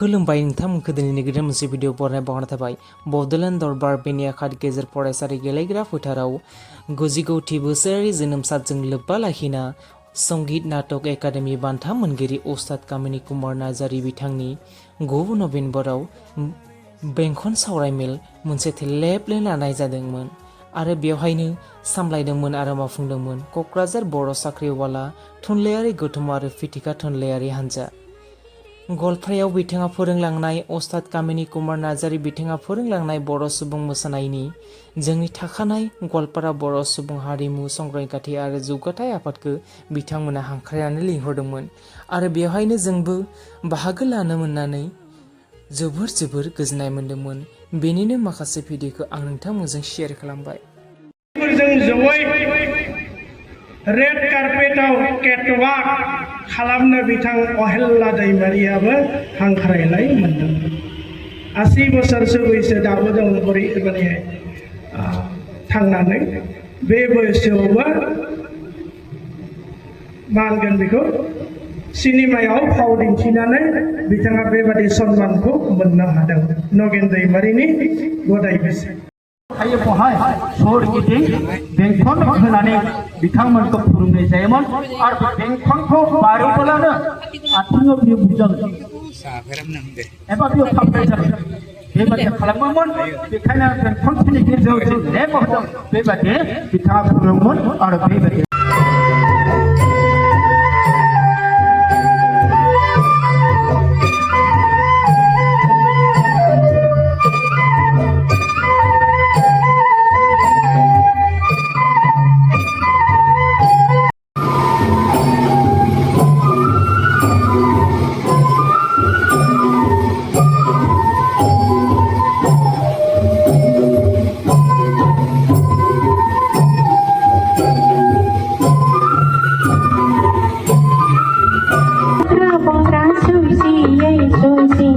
खुलुमबाय नोंथांमोनखौ दिनैनि गोदान मोनसे भिडिअ बरायनाय बावहरनाय थाबाय। बड'लेण्ड दरबार बेनि आफाद गेजेर फरायसालि गेलेग्रा फोथाराव 99थि बोसोरारि जोनोम सानजों लोब्बा लाखिना संगीत नाटक एकाडेमि बान्था मोनगिरि उस्ताद कामिनी कुमार नार्जारी बिथांनि 9 नभेम्बराव बेंखन सावराय मेल मोनसे थेलेबले लानाय जादोंमोन आरो बेवहायनो सामलायदोंमोन आरो मावफुंदोंमोन क'क्राझार बर' साख्रिवाला थुनलाइयारि गौथुम आरो फिथिखा थुनलाइयारि हानजा। गवालपारायाव बिथाङा फोरोंलांनाय उस्ताद कामिनी कुमार नार्जारी बिथाङा फोरोंलांनाय बर' सुबुं मोसानायनि जोंनि थाखानाय गवालपारा बर' सुबुं हारिमु संरैखाथि आरो जौगाथाय आफादखौ बिथांमोना हांख्रायनानै लिंहरदोंमोन आरो बेवहायनो जोंबो बाहागो लानो मोननानै जोबोर गोजोननाय मोन्दोंमोन। बेनिनो माखासे भिडिअखौ आं नोंथांमोनजों शेयार खालामबाय। रेड कार्पेटाव केटवाक खालामनो बिथां अहेल्ला दैमारियाबो हांख्रायनाय मोनदोंमोन। 80 बोसोरसो बैसो दाबो दं माने थांनानै बे बैसोआवबो मा होनगोन बेखौ सिनेमायाव फाव दिन्थिनानै बिथाङा बेबादि सन्मानखौ मोननो हादों। नगेन दैमारिनि गदाय बेसे हायो बहाय सोरगिदिं बेंखन होनानै बिथांमोनखौ फोरोंनाय जायोमोन आरो बेंखनखौ बारोब्लानो आथिङाव बियो बुजागोन एबा बियो थांबाय जागोन बेबादि खालामोमोन। बेखायनो बेंखनफोरनि गेजेराव लेबहरदों बेबादि बिथाङा फोरोङोमोन आरो बेबादि Susi